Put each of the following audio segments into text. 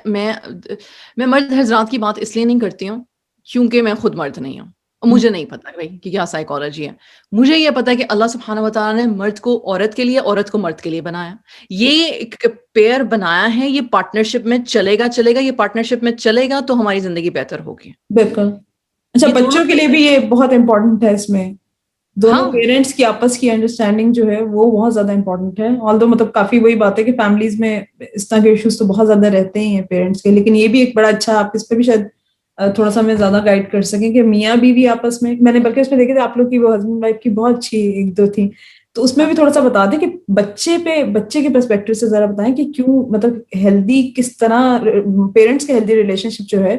मैं मर्द हज़रात की बात इसलिए नहीं करती हूँ, क्योंकि मैं खुद मर्द नहीं हूँ और मुझे नहीं पता भाई कि क्या साइकोलॉजी है। मुझे ये पता है कि अल्लाह सुब्हानहू व तआला ने मर्द को औरत के लिए, औरत को मर्द के लिए बनाया। ये एक पेयर बनाया है, ये पार्टनरशिप में चलेगा, ये पार्टनरशिप में चलेगा तो हमारी ज़िंदगी बेहतर होगी। बिल्कुल। अच्छा, ये दोनों बच्चों के लिए भी ये बहुत इम्पोर्टेंट है इसमें। दोनों हाँ, पेरेंट्स की आपस की अंडरस्टैंडिंग जो है वो बहुत ज्यादा इम्पोर्टेंट है। ऑल्दो मतलब काफी वही बात है कि फैमिलीज में इस तरह के इश्यूज तो बहुत ज्यादा रहते ही हैं पेरेंट्स के, लेकिन ये भी एक बड़ा अच्छा, आप इस पे भी शायद थोड़ा सा हमें ज्यादा गाइड कर सकें कि मियाँ बीवी आपस में, मैंने बल्कि उसमें देखे थे आप लोग की वो हस्बैंड वाइफ की बहुत अच्छी एक दो थी, तो उसमें भी हाँ। थोड़ा सा बता दें कि बच्चे के पर्सपेक्टिव से जरा बताएं कि क्यों, मतलब हेल्दी किस तरह, पेरेंट्स के हेल्दी रिलेशनशिप जो है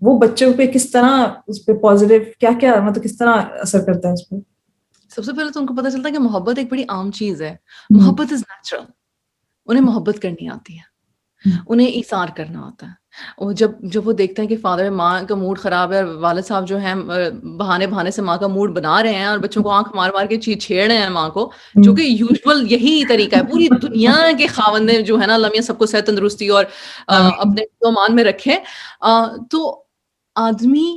वो बच्चों पे किस तरह, उस पे पॉजिटिव क्या क्या, मतलब किस तरह असर करता है उस पर। सबसे पहले तो उनको पता चलता है कि मोहब्बत एक बड़ी आम चीज़ है। हम्म, मोहब्बत इज़ नेचुरल। उन्हें मोहब्बत करनी आती है। हम्म, उन्हें इसार करना आता है। और जब जब वो देखते हैं कि फादर माँ का मूड ख़राब है और वालिद साहब जो हैं बहाने-बहाने से माँ का मूड बना रहे हैं और बच्चों को आँख मार-मार के छेड़ रहे हैं माँ को, जो हम्म, कि यूजुअल यही तरीका है। पूरी दुनिया के ख़ावंद जो है ना, अल्लाह मियाँ सबको सेहत तंदुरुस्ती और आमीन। अपने ईमान में रखें। तो आदमी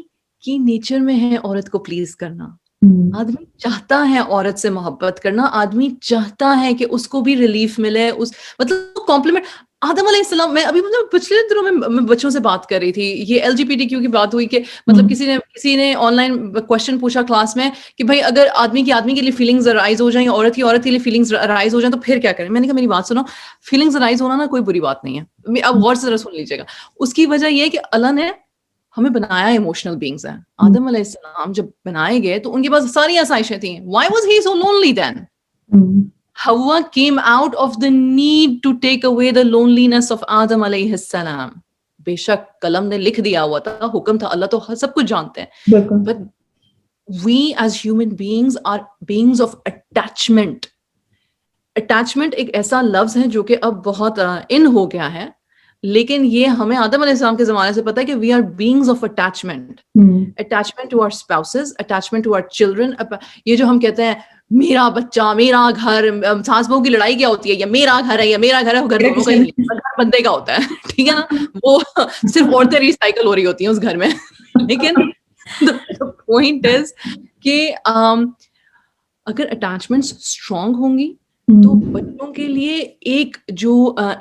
की नेचर में है औरत को प्लीज़ करना। हम्म, आदमी चाहता है औरत से मोहब्बत करना, आदमी चाहता है कि उसको भी रिलीफ मिले, उस मतलब कॉम्प्लीमेंट। आदम अलैहिस्सलाम, मैं अभी मतलब पिछले दिनों में बच्चों से बात कर रही थी, ये एलजीबीटीक्यू की बात हुई कि मतलब हम्म, किसी ने ऑनलाइन क्वेश्चन पूछा क्लास में कि भाई अगर आदमी के लिए फीलिंग्स अराइज़ हो जाएँ, औरत की लिए फीलिंग्स अराइज़ हो जाएँ तो फिर क्या करें? मैंने कहा मेरी बात सुनो, फीलिंग्स अराइज़ होना ना कोई बुरी बात नहीं है। अब गौर से ज़रा सुन लीजिएगा। उसकी वजह ये है कि अल्लाह ने हमें बनाया इमोशनल बीइंग्स हैं। हम्म, आदम अलैहिस्सलाम जब बनाए गए तो उनके पास सारी आसाइशें थी। Why was he so lonely then? Hmm, हव्वा came out of the need to take away the loneliness of Adam अलैहिस्सलाम। बेशक कलम ने लिख दिया हुआ था, हुक्म था, अल्लाह तो सब कुछ जानते हैं। बिल्कुल। But we as human beings are beings of attachment। Attachment एक ऐसा लफ्ज़ है जो कि अब बहुत इन हो गया है। लेकिन ये हमें आदम अलैहिस्सलाम के ज़माने से पता है कि we are beings of attachment. Hmm, attachment to our spouses, attachment to our children. ये जो हम कहते हैं मेरा बच्चा, मेरा घर, सास-बहू की लड़ाई क्या होती है? ये मेरा घर है, ये मेरा घर है, वो घर मेरा दोनों का ही किचन नहीं है, घर बंदे का होता है, ठीक है ना? वो सिर्फ़ औरतें रिसाइकिल हो रही होती हैं उस घर में। लेकिन द पॉइंट इज़ कि अगर अटैचमेंट्स स्ट्रॉन्ग होंगी, तो बच्चों के लिए एक जो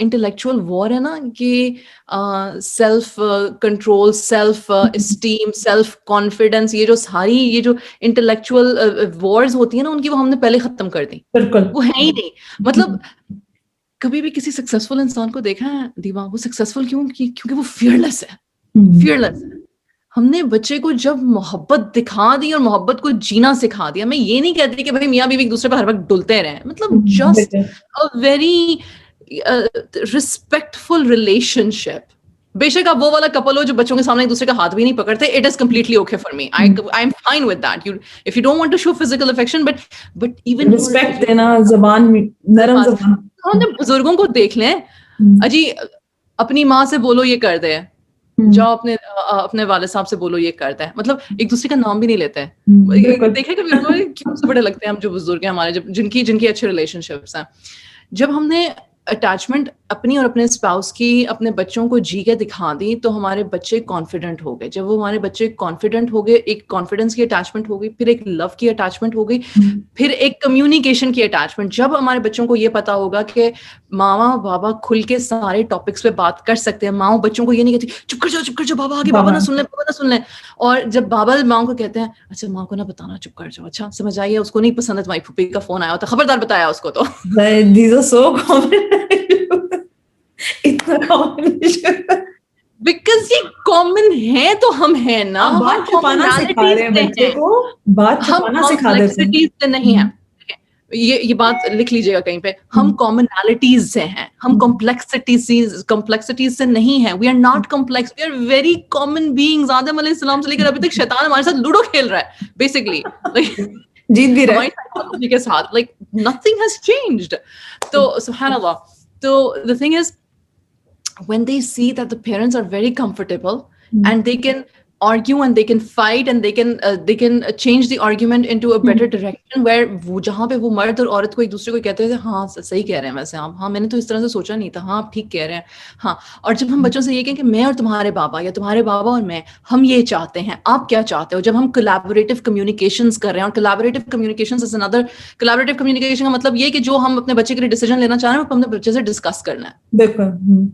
इंटेलेक्चुअल वॉर है ना कि self control, self esteem, self confidence, ये जो इंटेलेक्चुअल वॉर्स होती है ना उनकी, वो हमने पहले खत्म कर दी। बिल्कुल। वो है ही नहीं। मतलब कभी भी किसी सक्सेसफुल इंसान को देखा है दीवा, वो सक्सेसफुल क्योंकि वो फियरलेस है, हम्म, फियरलेस है। हमने बच्चे को जब मोहब्बत दिखा दी और मोहब्बत को जीना सिखा दिया। मैं ये नहीं कहती कि भाई मियाँ-बीवी एक-दूसरे पे हर वक़्त डुलते रहें। मतलब जस्ट बिल्कुल। A very respectful relationship. बेशक आप वो वाला कपल हो जो बच्चों के सामने एक-दूसरे का हाथ भी नहीं पकड़ते, it is completely okay for me. I am fine with that. You if you don't want to show physical affection, but even respect देना, जबान, नरम ज़बान, जबान। हम जब बुजुर्गों को देख लें, हम्म, अजी अपनी माँ से बोलो ये कर दे। हम्म, जाओ अपने वालिद साहब से बोलो ये करता है। मतलब एक-दूसरे का नाम भी नहीं लेते हैं। बिल्कुल। देखा है कभी आपने, क्यूट से बड़े लगते हैं हम जो बुज़ुर्ग हैं हमारे, जब जिनकी जिनकी अच्छे रिलेशनशिप्स हैं। जब हमने अटैचमेंट अपनी और अपने स्पाउस की अपने बच्चों को जी के दिखा दी, तो हमारे बच्चे कॉन्फिडेंट हो गए। जब वो हमारे बच्चे कॉन्फिडेंट हो गए, एक कॉन्फिडेंस की अटैचमेंट हो गई, फिर एक लव की अटैचमेंट हो गई, फिर एक कम्युनिकेशन की अटैचमेंट। जब हमारे बच्चों को ये पता होगा कि माँ-बाबा खुल के सारे टॉपिक्स पे बात कर सकते हैं। माँ बच्चों को ये नहीं कहती, चुप कर जाओ बाबा आगे, बाबा ना बाबा। सुन लें, बाबा ना सुन लें। और जब बाबा माँ को कहते हैं, अच्छा माँ को ना बताना, चुप कर जाओ, अच्छा समझ आई है, उसको नहीं पसंद है तुम्हारी फूफी का फ़ोन आया होता, खबरदार बताया उसको तो। These are so common. इतना कॉम्बिनेशन। बिकॉज़ ये कॉमन है तो हम हैं ना, आप हम बात छुपाना सिखा कॉमनैलिटीज़ रहे हैं से बच्चे हैं। को, बात हम छुपाना सिखा देते हैं। कॉम्प्लेक्सिटीज़ से नहीं हैं। ये बात लिख लीजिएगा कहीं पे। हम कॉमनैलिटीज़ से हैं, हम कॉम्प्लेक्सिटीज़ से नहीं हैं। We are not complex, we are very common beings. आदम अलैहिस्सलाम से लेकर अभी तक शैतान हमारे साथ लूडो खेल रहा है बेसिकली। लाइक जीत भी रहे। हमारी साइकोलॉजी के साथ, लाइक नथिंग हैज़ चेंज्ड। तो सुब्हान अल्लाह। तो the thing is, when they see that the parents are very comfortable and they can argue and they can fight and they can change the argument into a better direction where वो जहाँ पे वो मर्द और औरत को एक दूसरे को कहते थे हाँ सही कह रहे हैं वैसे आप, हाँ मैंने तो इस तरह से सोचा नहीं था, हाँ आप ठीक कह रहे हैं, हाँ। और जब हम बच्चों से ये कहें कि मैं और तुम्हारे बाबा या तुम्हारे बाबा और मैं, हम ये चाहते हैं, आप क्या चाहते हो, जब हम collaborative communications कर रहे हैं, और collaborative communications is another, collaborative communication का मतलब ये कि जो हम अपने बच्चे के लिए डिसीजन लेना चाह रहे हैं वो अपने बच्चे से डिस्कस करना है। बिल्कुल।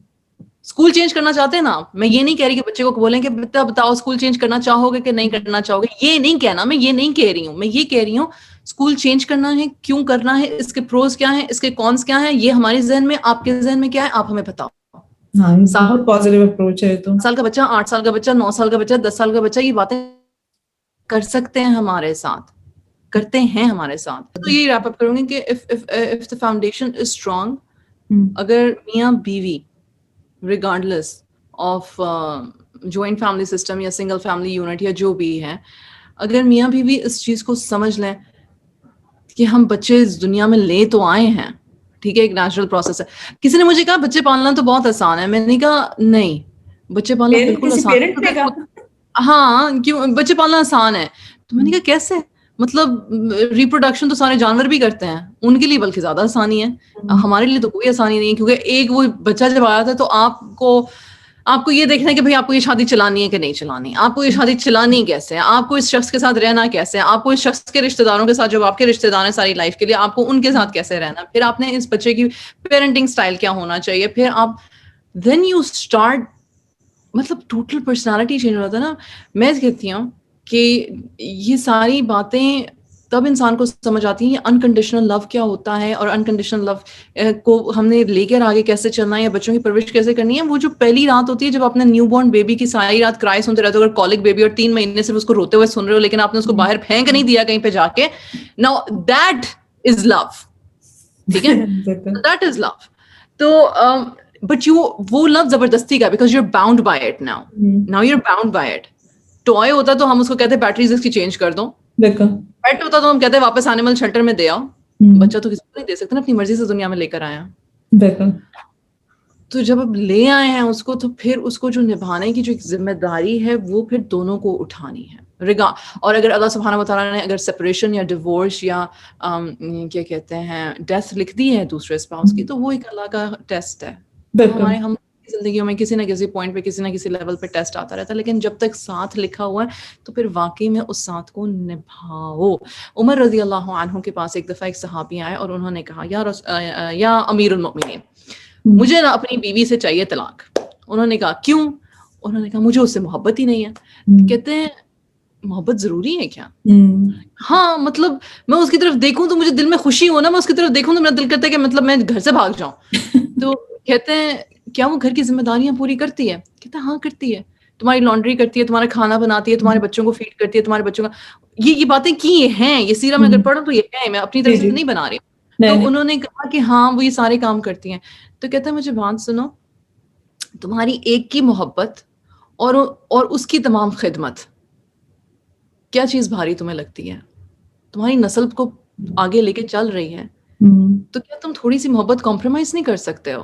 स्कूल चेंज करना चाहते हैं ना आप, मैं ये नहीं कह रही कि बच्चे को बोलें कि बेटा बताओ स्कूल चेंज करना चाहोगे कि नहीं करना चाहोगे, ये नहीं कहना, मैं ये नहीं कह रही हूँ, मैं ये कह रही हूँ स्कूल चेंज करना है, क्यों करना है, इसके प्रोज क्या है, इसके कॉन्स क्या है, ये हमारे जहन में, आपके जहन में क्या है, आप हमें बताओ। हाँ, बहुत पॉजिटिव अप्रोच है। तो 7 साल का बच्चा, 8 साल का बच्चा, 9 साल का बच्चा, 10 साल का बच्चा ये बातें कर सकते हैं हमारे साथ, करते हैं हमारे साथ। तो ये रैप अप करूंगी कि if the foundation is strong, अगर मियाँ बीवी regardless of joint family system या single family unit या जो भी है, अगर मियाँ बीवी इस चीज को समझ लें कि हम बच्चे इस दुनिया में ले तो आए हैं, ठीक है, एक नेचुरल प्रोसेस है। किसी ने मुझे कहा बच्चे पालना तो बहुत आसान है, मैंने कहा नहीं, बच्चे पालना बिल्कुल आसान है। हाँ, क्यों बच्चे पालना आसान है? तो मैंने कहा कैसे, मतलब रिप्रोडक्शन तो सारे जानवर भी करते हैं, उनके लिए बल्कि ज्यादा आसानी है, हमारे लिए तो कोई आसानी नहीं है, क्योंकि एक वो बच्चा जब आया था तो आपको ये देखना है कि भाई आपको ये शादी चलानी है कि नहीं चलानी, आपको ये शादी चलानी कैसे है, आपको इस शख्स के साथ रहना कैसे है, आपको इस शख्स के रिश्तेदारों के साथ जो आपके रिश्तेदार हैं सारी लाइफ के लिए, आपको उनके साथ कैसे रहना, फिर आपने इस बच्चे की पेरेंटिंग स्टाइल क्या होना चाहिए, फिर आप देन यू स्टार्ट, मतलब टोटल पर्सनालिटी चेंज हो जाता है ना। मैं कहती हूँ कि ये सारी बातें तब इंसान को समझ आती है अनकंडीशनल लव क्या होता है, और अनकंडीशनल लव को हमने लेकर आगे कैसे चलना है, या बच्चों की परवरिश कैसे करनी है। वो जो पहली रात होती है जब आपने न्यू बॉर्न बेबी की सारी रात क्राई सुनते रहते हो, अगर कॉलिक बेबी और 3 महीने सिर्फ उसको रोते हुए सुन रहे हो, लेकिन आपने उसको बाहर फेंक नहीं दिया कहीं पे जाके, नाउ दैट इज लव, ठीक है, दैट इज लव। तो बट वो लव जबरदस्ती का, because you're bound by it, now you're bound by it. Toy होता तो हम उसको कहते हैं बैटरीज इसकी चेंज कर दो, पेट होता तो हम कहते हैं वापस एनिमल शेल्टर में दे आओ, बच्चा तो किसी को नहीं दे सकते ना, अपनी मर्जी से दुनिया में लेकर आया। तो जब अब ले आए हैं उसको, तो फिर उसको जो निभाने की जो एक जिम्मेदारी है वो फिर दोनों को उठानी है। और अगर अल्लाह सुब्हानहू व तआला ने अगर सेपरेशन या डिवोर्स या क्या कहते हैं डेथ लिख दी है दूसरे स्पाउस की, तो वो एक अल्लाह का टेस्ट है। हमारे हम जिंदगी में किसी ना किसी पॉइंट पे, किसी ना किसी लेवल पे टेस्ट आता रहता है, लेकिन जब तक साथ लिखा हुआ है तो फिर वाकई में उस साथ को निभाओ। उमर रज़ी अल्लाह अन्हु के पास एक दफा एक सहाबी आए और उन्होंने कहा, या अमीरुल मोमिनीन, मुझे ना अपनी बीवी से चाहिए तलाक। उन्होंने कहा क्यों? उन्होंने कहा मुझे उससे मोहब्बत ही नहीं है। कहते हैं मोहब्बत जरूरी है क्या? हाँ, मतलब मैं उसकी तरफ देखूं तो मुझे दिल में खुशी हो ना, मैं उसकी तरफ देखूं तो मेरा दिल करता है कि मतलब मैं घर से भाग जाऊं। तो कहते हैं क्या वो घर की जिम्मेदारियां पूरी करती है? कहते हैं हाँ करती है, तुम्हारी लॉन्ड्री करती है, तुम्हारा खाना बनाती है, तुम्हारे बच्चों को फीड करती है, तुम्हारे बच्चों का ये बातें की हैं, ये सीरा में अगर पढ़ो तो ये है, मैं अपनी तरफ से नहीं बना रही हूँ। तो उन्होंने कहा कि हाँ वो ये सारे काम करती हैं। तो कहता है मुझे बात सुनो, तुम्हारी एक की मोहब्बत और उसकी तमाम खिदमत, क्या चीज भारी तुम्हें लगती है? तुम्हारी नस्ल को आगे लेके चल रही है, तो क्या तुम थोड़ी सी मोहब्बत कॉम्प्रोमाइज नहीं कर सकते हो?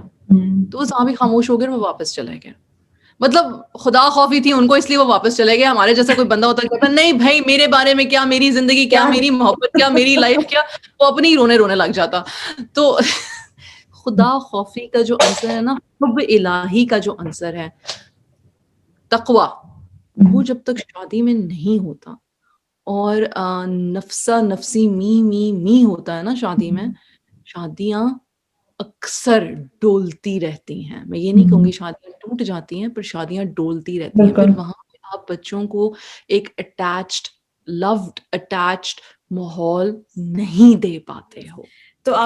तो वो साहबी खामोश हो गए, वो वापस चले गए। मतलब खुदा खौफी थी उनको, इसलिए वो वापस चले गए। हमारे जैसा कोई बंदा होता कहता नहीं भाई मेरे बारे में क्या, मेरी जिंदगी क्या, मेरी मोहब्बत क्या, मेरी लाइफ क्या, वो अपनी रोने लग जाता। तो खुदा खौफी का जो आंसर है ना, हुब्ब इलाही का जो आंसर है, तकवा, वो जब तक शादी में नहीं होता और नफ्सा नफसी मी होता है ना शादी में, शादियां अक्सर डोलती रहती हैं। मैं ये नहीं कहूंगी शादियां टूट जाती हैं, पर शादियां डोलती रहती हैं। फिर वहां पे आप बच्चों को एक अटैच्ड, लव्ड अटैच्ड माहौल नहीं दे पाते हो। तो आप